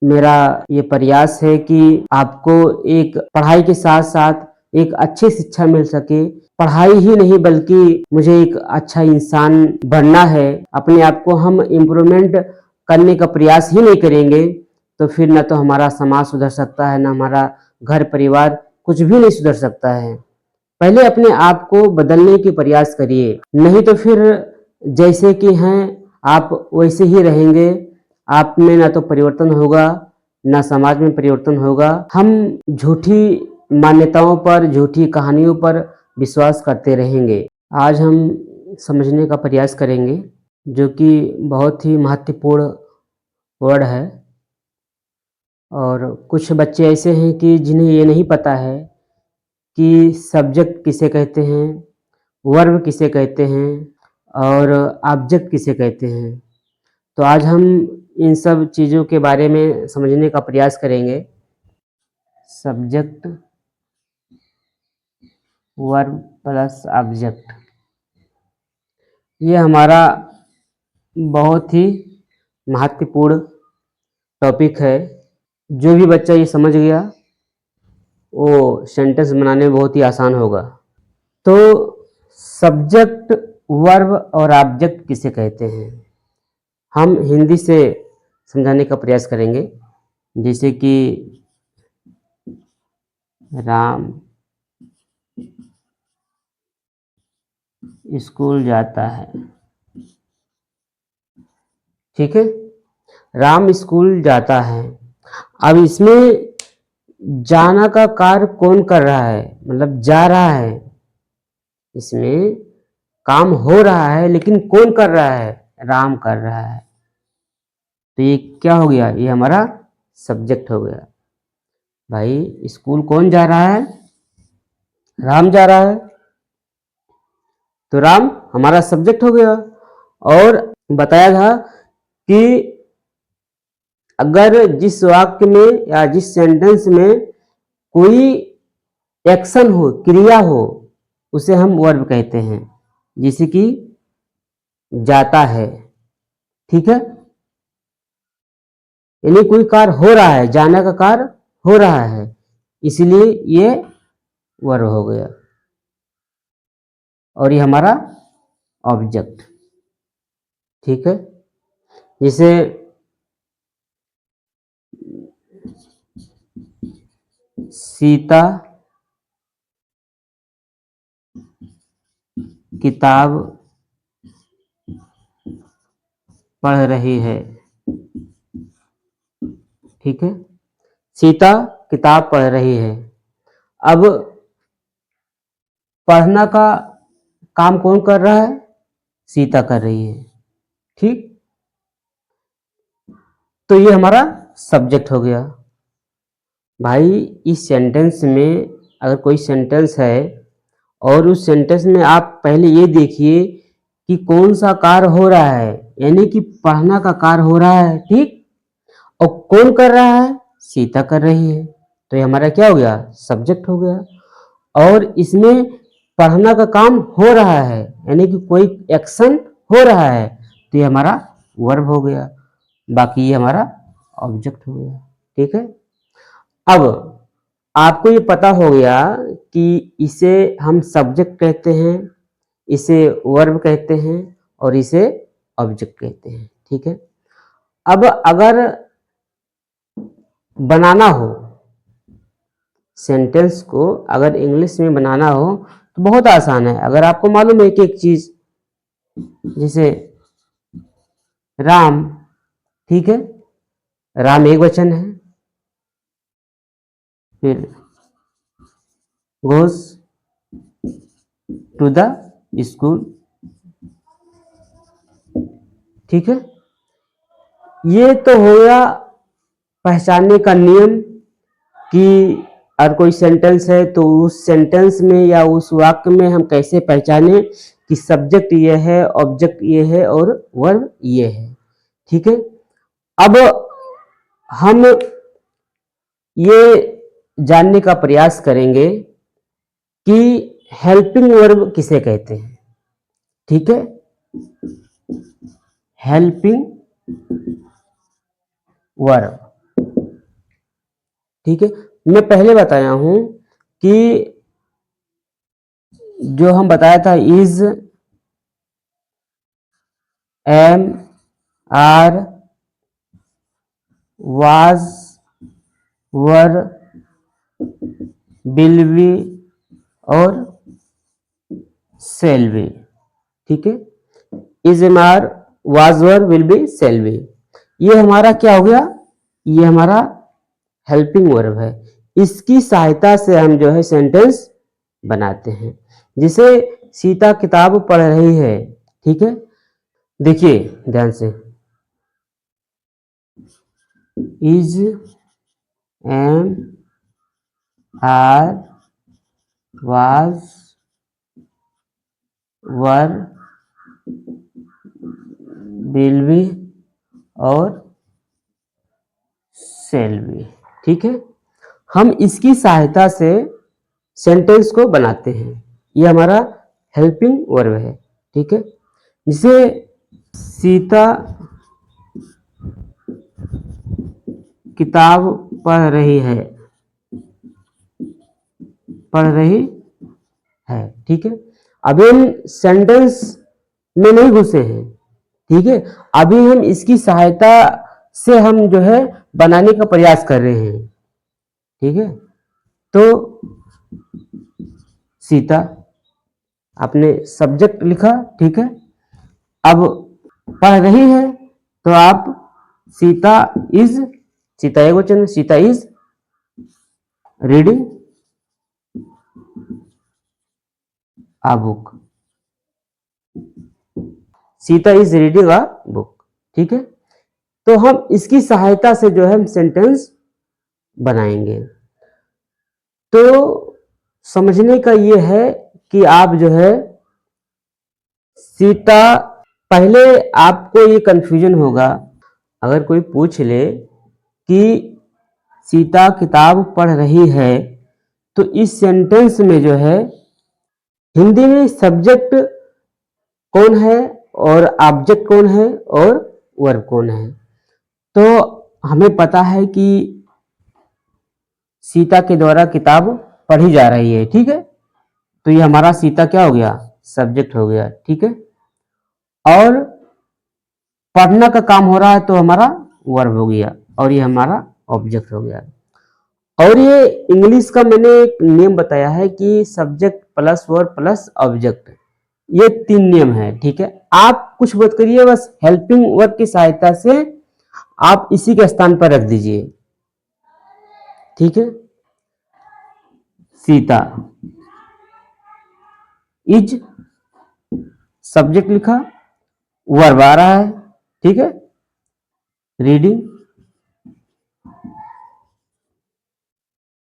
मेरा ये प्रयास है कि आपको एक पढ़ाई के साथ साथ एक अच्छी शिक्षा मिल सके। पढ़ाई ही नहीं बल्कि मुझे एक अच्छा इंसान बनना है। अपने आप को हम इम्प्रूवमेंट करने का प्रयास ही नहीं करेंगे तो फिर न तो हमारा समाज सुधर सकता है, न हमारा घर परिवार, कुछ भी नहीं सुधर सकता है। पहले अपने आप को बदलने की प्रयास करिए, नहीं तो फिर जैसे कि हैं आप वैसे ही रहेंगे। आप में ना तो परिवर्तन होगा, ना समाज में परिवर्तन होगा। हम झूठी मान्यताओं पर, झूठी कहानियों पर विश्वास करते रहेंगे। आज हम समझने का प्रयास करेंगे जो कि बहुत ही महत्वपूर्ण वर्ड है। और कुछ बच्चे ऐसे हैं कि जिन्हें ये नहीं पता है कि सब्जेक्ट किसे कहते हैं, वर्ब किसे कहते हैं और ऑब्जेक्ट किसे कहते हैं। तो आज हम इन सब चीज़ों के बारे में समझने का प्रयास करेंगे। सब्जेक्ट, वर्ब प्लस ऑब्जेक्ट, ये हमारा बहुत ही महत्वपूर्ण टॉपिक है। जो भी बच्चा ये समझ गया वो सेंटेंस बनाने में बहुत ही आसान होगा। तो सब्जेक्ट, वर्ब और ऑब्जेक्ट किसे कहते हैं, हम हिंदी से समझाने का प्रयास करेंगे। जैसे कि राम स्कूल जाता है, ठीक है। राम स्कूल जाता है। अब इसमें जाना का कार्य कौन कर रहा है, मतलब जा रहा है। इसमें काम हो रहा है लेकिन कौन कर रहा है, राम कर रहा है। तो ये क्या हो गया, ये हमारा सब्जेक्ट हो गया। भाई स्कूल कौन जा रहा है, राम जा रहा है, तो राम हमारा सब्जेक्ट हो गया। और बताया था कि अगर जिस वाक्य में या जिस सेंटेंस में कोई एक्शन हो, क्रिया हो, उसे हम वर्ब कहते हैं। जैसे कि जाता है, ठीक है, यानी कोई कार्य हो रहा है, जाने का कार्य हो रहा है, इसलिए ये वर्ब हो गया। और ये हमारा ऑब्जेक्ट, ठीक है। जैसे सीता किताब पढ़ रही है, ठीक है। सीता किताब पढ़ रही है। अब पढ़ना का काम कौन कर रहा है, सीता कर रही है, ठीक। तो ये हमारा सब्जेक्ट हो गया। भाई इस सेंटेंस में अगर कोई सेंटेंस है और उस सेंटेंस में आप पहले ये देखिए कि कौन सा कार्य हो रहा है, यानी कि पढ़ना का कार्य हो रहा है, ठीक। और कौन कर रहा है, सीता कर रही है। तो ये हमारा क्या हो गया, सब्जेक्ट हो गया। और इसमें पढ़ना का काम हो रहा है, यानी कि कोई एक्शन हो रहा है, तो ये हमारा वर्ब हो गया। बाकी ये हमारा ऑब्जेक्ट हो गया, ठीक है। अब आपको ये पता हो गया कि इसे हम सब्जेक्ट कहते हैं, इसे वर्ब कहते हैं और इसे ऑब्जेक्ट कहते हैं, ठीक है। अब अगर बनाना हो सेंटेंस को, अगर इंग्लिश में बनाना हो तो बहुत आसान है। अगर आपको मालूम है एक एक चीज, जैसे राम, ठीक है, राम एक वचन है। फिर गोes टू द स्कूल, ठीक है। ये तो हो गया पहचानने का नियम कि अगर कोई सेंटेंस है तो उस सेंटेंस में या उस वाक्य में हम कैसे पहचाने कि सब्जेक्ट ये है, ऑब्जेक्ट ये है और वर्ब ये है, ठीक है। अब हम ये जानने का प्रयास करेंगे कि हेल्पिंग वर्ब किसे कहते हैं, ठीक है। हेल्पिंग वर्ब, ठीक है। मैं पहले बताया हूं कि जो हम बताया था is, am, are, was, were, will be और शेल बी। ठीक है, is, am, are, was, were, will be, shall be, ये हमारा क्या हो गया, ये हमारा हेल्पिंग वर्ब है। इसकी सहायता से हम जो है सेंटेंस बनाते हैं। जिसे सीता किताब पढ़ रही है। ठीक है, देखिए ध्यान से, is, am, are, was, were, will be और शेल बी। ठीक है, हम इसकी सहायता से सेंटेंस को बनाते हैं। ये हमारा हेल्पिंग वर्ब है। ठीक है, जिसे सीता किताब पढ़ रही है, पढ़ रही है। ठीक है, अभी हम सेंटेंस में नहीं घुसे हैं। ठीक है, अभी हम इसकी सहायता से हम जो है बनाने का प्रयास कर रहे हैं। ठीक है, तो सीता, आपने सब्जेक्ट लिखा। ठीक है, अब पढ़ रही है तो आप सीता इज, सीता एक वचन, Sita is reading a book, Sita is reading a book. ठीक है, तो हम इसकी सहायता से जो है हम सेंटेंस बनाएंगे। तो समझने का ये है कि आप जो है सीता, पहले आपको ये कंफ्यूजन होगा अगर कोई पूछ ले कि सीता किताब पढ़ रही है, तो इस सेंटेंस में जो है हिंदी में सब्जेक्ट कौन है और ऑब्जेक्ट कौन है और वर्ब कौन है। तो हमें पता है कि सीता के द्वारा किताब पढ़ी जा रही है। ठीक है, तो ये हमारा सीता क्या हो गया, सब्जेक्ट हो गया। ठीक है, और पढ़ना का काम हो रहा है तो हमारा वर्ब हो गया और ये हमारा ऑब्जेक्ट हो गया। और ये इंग्लिश का मैंने एक नियम बताया है कि subject plus verb plus object, ये 3 नियम है। ठीक है, आप कुछ मत करिए, बस हेल्पिंग वर्ब की सहायता से आप इसी के स्थान पर रख दीजिए। ठीक है, सीता इज, सब्जेक्ट लिखा, वर्ब आ रहा है। ठीक है, रीडिंग,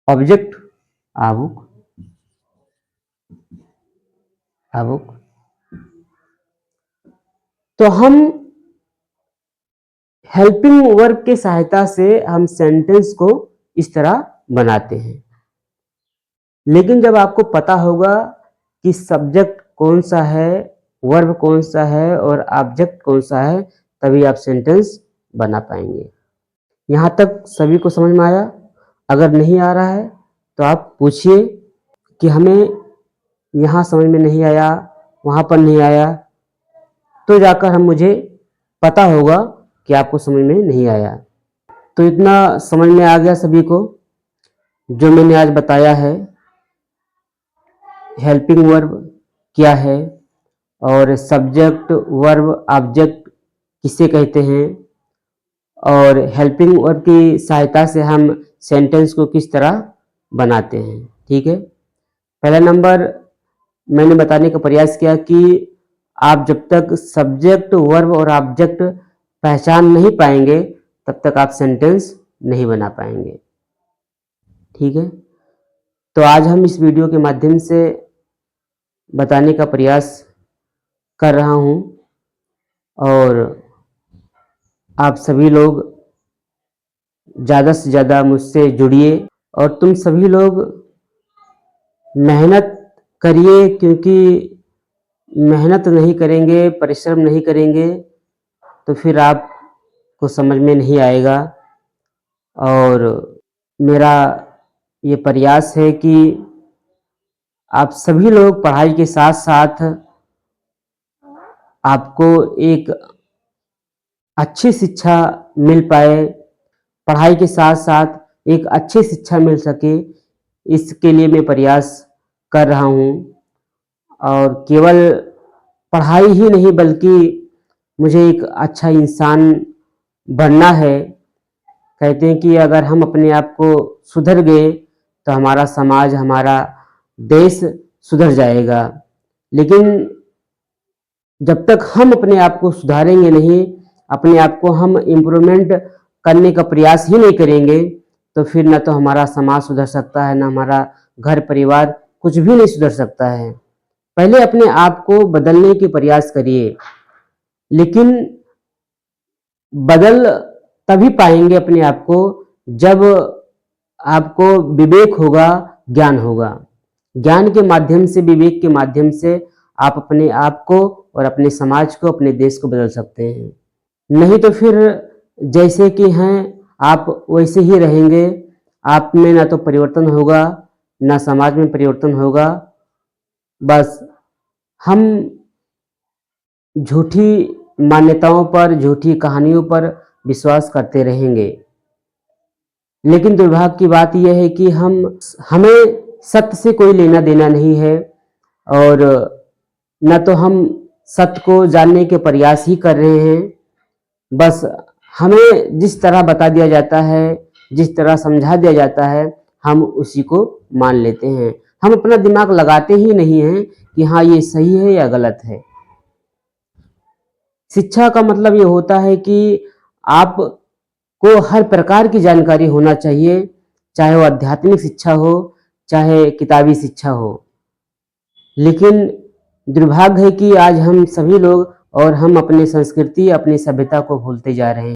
ऑब्जेक्ट आ बुक, आ बुक। तो हम हेल्पिंग वर्ब की सहायता से हम सेंटेंस को इस तरह बनाते हैं। लेकिन जब आपको पता होगा कि सब्जेक्ट कौन सा है, वर्ब कौन सा है और ऑब्जेक्ट कौन सा है, तभी आप सेंटेंस बना पाएंगे। यहाँ तक सभी को समझ में आया? अगर नहीं आ रहा है तो आप पूछिए कि हमें यहाँ समझ में नहीं आया, वहाँ पर नहीं आया, तो जाकर हम मुझे पता होगा कि आपको समझ में नहीं आया। तो इतना समझ में आ गया सभी को जो मैंने आज बताया है, हेल्पिंग वर्ब क्या है और सब्जेक्ट वर्ब ऑब्जेक्ट किसे कहते हैं और हेल्पिंग वर्ब की सहायता से हम सेंटेंस को किस तरह बनाते हैं। ठीक है, पहला नंबर मैंने बताने का प्रयास किया कि आप जब तक सब्जेक्ट वर्ब और ऑब्जेक्ट पहचान नहीं पाएंगे तब तक आप सेंटेंस नहीं बना पाएंगे। ठीक है, तो आज हम इस वीडियो के माध्यम से बताने का प्रयास कर रहा हूं और आप सभी लोग ज़्यादा से ज़्यादा मुझसे जुड़िए और तुम सभी लोग मेहनत करिए, क्योंकि मेहनत नहीं करेंगे, परिश्रम नहीं करेंगे तो फिर आपको समझ में नहीं आएगा और मेरा ये प्रयास है कि आप सभी लोग पढ़ाई के साथ साथ आपको एक अच्छी शिक्षा मिल पाए, पढ़ाई के साथ साथ एक अच्छी शिक्षा मिल सके, इसके लिए मैं प्रयास कर रहा हूँ। और केवल पढ़ाई ही नहीं बल्कि मुझे एक अच्छा इंसान बनना है। कहते हैं कि अगर हम अपने आप को सुधर गए तो हमारा समाज, हमारा देश सुधर जाएगा। लेकिन जब तक हम अपने आप को सुधारेंगे नहीं, अपने आप को हम इम्प्रूवमेंट करने का प्रयास ही नहीं करेंगे, तो फिर न तो हमारा समाज सुधर सकता है, न हमारा घर परिवार, कुछ भी नहीं सुधर सकता है। पहले अपने आप को बदलने के प्रयास करिए, लेकिन बदल तभी पाएंगे अपने आप को जब आपको विवेक होगा, ज्ञान होगा। ज्ञान के माध्यम से, विवेक के माध्यम से आप अपने आप को और अपने समाज को, अपने देश को बदल सकते हैं। नहीं तो फिर जैसे कि हैं आप वैसे ही रहेंगे। आप में ना तो परिवर्तन होगा, ना समाज में परिवर्तन होगा। बस हम झूठी मान्यताओं पर, झूठी कहानियों पर विश्वास करते रहेंगे। लेकिन दुर्भाग्य की बात यह है कि हमें सत्य से कोई लेना देना नहीं है, और न तो हम सत्य को जानने के प्रयास ही कर रहे हैं। बस हमें जिस तरह बता दिया जाता है, जिस तरह समझा दिया जाता है, हम उसी को मान लेते हैं। हम अपना दिमाग लगाते ही नहीं हैं कि हाँ ये सही है या गलत है। शिक्षा का मतलब ये होता है कि आपको हर प्रकार की जानकारी होना चाहिए, चाहे वो आध्यात्मिक शिक्षा हो, चाहे किताबी शिक्षा हो। लेकिन दुर्भाग्य है कि आज हम सभी लोग और हम अपनी संस्कृति, अपनी सभ्यता को भूलते जा रहे हैं।